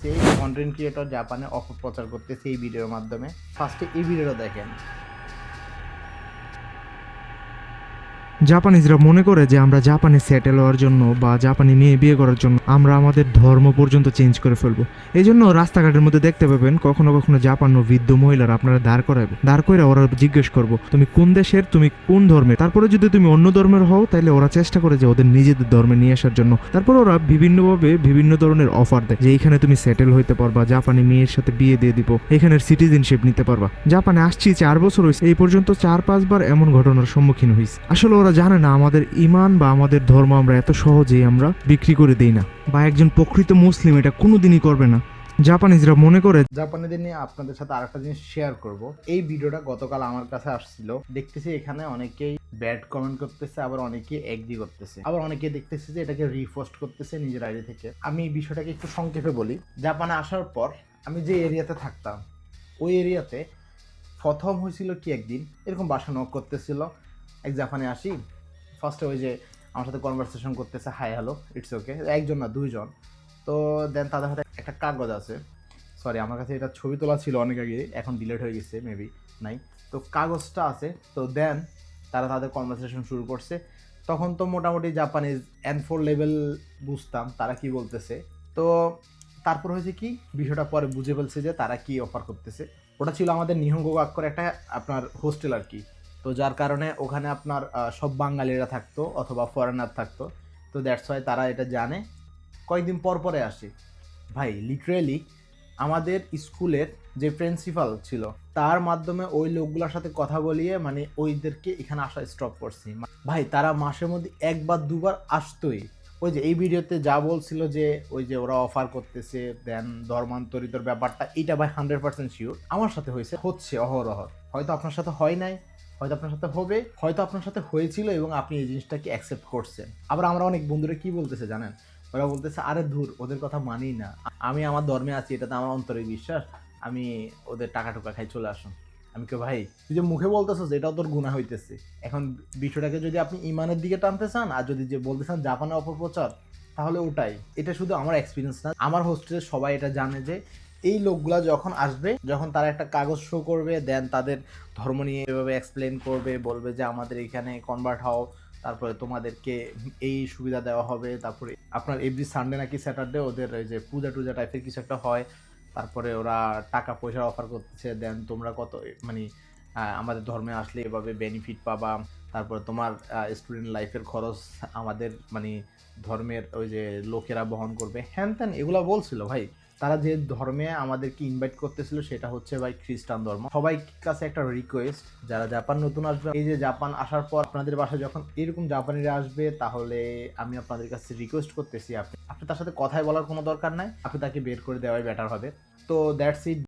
সেই content creator জাপানে অপপ্রচার করতেছে এই ভিডিওর মাধ্যমে। ফার্স্টে এই ভিডিওটা দেখেন। জাপানিজরা মনে করে যে আমরা জাপানে সেটেল হওয়ার জন্য বা জাপানি মেয়ে বিয়ে করার জন্য আমরা আমাদের ধর্ম পর্যন্ত চেঞ্জ করে ফেলবো। এই জন্য রাস্তাঘাটের মধ্যে দেখতে পাবেন কখনো কখনো জাপান ও বৃদ্ধ মহিলারা আপনারা দাঁড় করে ওরা জিজ্ঞেস করবো তুমি কোন দেশের, তুমি কোন ধর্মের। তারপরে যদি তুমি অন্য ধর্মের হও তাহলে ওরা চেষ্টা করে যে ওদের নিজেদের ধর্মে নিয়ে আসার জন্য। তারপর ওরা বিভিন্নভাবে বিভিন্ন ধরনের অফার দেয় যে এইখানে তুমি সেটেল হইতে পারবা, জাপানি মেয়ের সাথে বিয়ে দিয়ে দিব, এখানের সিটিজেনশিপ নিতে পারবা। জাপানে আসছি 4 বছর হয়েছে, এই পর্যন্ত 4-5 বার এমন ঘটনার সম্মুখীন হয়েছে। আসলে ওরা জানে না আমাদের ইমান বা আমাদের ধর্ম আমরা এত সহজেই আমরা বিক্রি করে দেই না, বা একজন প্রকৃত মুসলিম এটা কোনোদিনই করবে না। জাপানিজরা মনে করে জাপানিদের নিয়ে আপনাদের সাথে আরেকটা জিনিস শেয়ার করব। এই ভিডিওটা গতকাল আমার কাছে আসছিল, দেখতেছি এখানে অনেকেই ব্যাড কমেন্ট করতেছে, আবার অনেকেই এগ্রি করতেছে, আবার অনেকে দেখতেছে যে এটাকে রিপোস্ট করতেছে নিজের আইডি থেকে। আমি এই বিষয়টাকে একটু সংক্ষেপে বলি। জাপানে আসার পর আমি যে এরিয়াতে থাকতাম ওই এরিয়াতে প্রথম হয়েছিল কি, একদিন এরকম বাসা নক করতেছিল এক জাপানে। আসি ফার্স্টে ওই যে আমার সাথে কনভারসেশন করতেছে, হাই হ্যালো ইটস ওকে, একজন না দুইজন। তো দেন তাদের হাতে একটা কাগজ আছে, সরি আমার কাছে এটা ছবি তোলা ছিল অনেক আগে, এখন ডিলিট হয়ে গেছে মেবি, নাই। তো কাগজটা আছে। তো দেন তারা তাদের কনভারসেশন শুরু করছে। তখন তো মোটামুটি জাপানিজ N4 লেভেল বুঝতাম তারা কি বলতেছে। তো তারপর হয়েছে কি, বিষয়টা পরে বুঝে ফেলছে যে তারা কি অফার করতেছে। ওটা ছিল আমাদের নিহঙ্গো করে একটা আপনার হোস্টেল আর কি। তো যার কারণে ওখানে আপনার সব বাঙালিরা থাকতো অথবা ফরেনার থাকতো। তো দ্যাটস ওয়াই তারা এটা জানে, কয়েকদিন পর পরে আসে। ভাই লিটারেলি আমাদের স্কুলের যে প্রিন্সিপাল ছিল তার মাধ্যমে ওই লোকগুলোর সাথে কথা বলিয়ে মানে ওইদেরকে এখানে আসা স্টপ করছি। ভাই তারা মাসের মধ্যে একবার দুবার আসতোই। ওই যে এই ভিডিওতে যা বলছিল যে ওই যে ওরা অফার করতেছে দেন ধর্মান্তরিতর ব্যাপারটা, এটা ভাই 100% শিওর আমার সাথে হচ্ছে অহরহ। হয়তো আপনার সাথে হয় নাই, হয়তো আপনার সাথে হবে, হয়তো আপনার সাথে হয়েছিল এবং আপনি এই জিনিসটাকে অ্যাকসেপ্ট করছেন। আবার আমরা অনেক বন্ধুরা কি বলতেছে জানেন, ওরা বলতেছে আরে ধুর ওদের কথা মানি না, আমি আমার ধর্মে আছি, এটাতে আমার অন্তরে বিশ্বাস, আমি ওদের টাকা টুকা খাই, চলে আসুন। আমি কে ভাই তুই যে মুখে বলতেছো যে এটাও তোর গুনাহ হইতেছে। এখন বিষয়টাকে যদি আপনি ইমানের দিকে টানতে চান আর যদি যে বলতে চান জাপানে অপপ্রচার, তাহলে ওটাই। এটা শুধু আমার এক্সপিরিয়েন্স না, আমার হোস্টেলে সবাই এটা জানে যে এই লোকগুলা যখন আসবে, যখন তারা একটা কাগজ শো করবে দেন তাদের ধর্ম নিয়ে এভাবে এক্সপ্লেন করবে, বলবে যে আমাদের এখানে কনভার্ট হও, তারপরে তোমাদেরকে এই সুবিধা দেওয়া হবে, তারপরে আপনার এভরি সানডে নাকি স্যাটারডে ওদের ওই যে পূজা টুজা টাইপের কিছু একটা হয়, তারপরে ওরা টাকা পয়সা অফার করতেছে, দেন তোমরা কত মানে আমাদের ধর্মে আসলে এভাবে বেনিফিট পাবা, তারপরে তোমার স্টুডেন্ট লাইফের খরচ আমাদের মানে ধর্মের ওই যে লোকেরা বহন করবে, হ্যান ত্যান এগুলো বলছিল। ভাই তারা যে ধর্মে আমাদেরকে ইনভাইট করতেছিল সেটা হচ্ছে ভাই খ্রিস্টান ধর্ম। সবাই কাছে একটা রিকোয়েস্ট, যারা জাপান নতুন আসবে, এই যে জাপান আসার পর আপনাদের বাসায় যখন এরকম জাপানিরা আসবে, তাহলে আমি আপনাদের কাছে রিকোয়েস্ট করতেছি আপনি তার সাথে কথাই বলার কোনো দরকার নাই, আপনি তাকে বের করে দেওয়াই বেটার হবে। তো দ্যাটস ইট।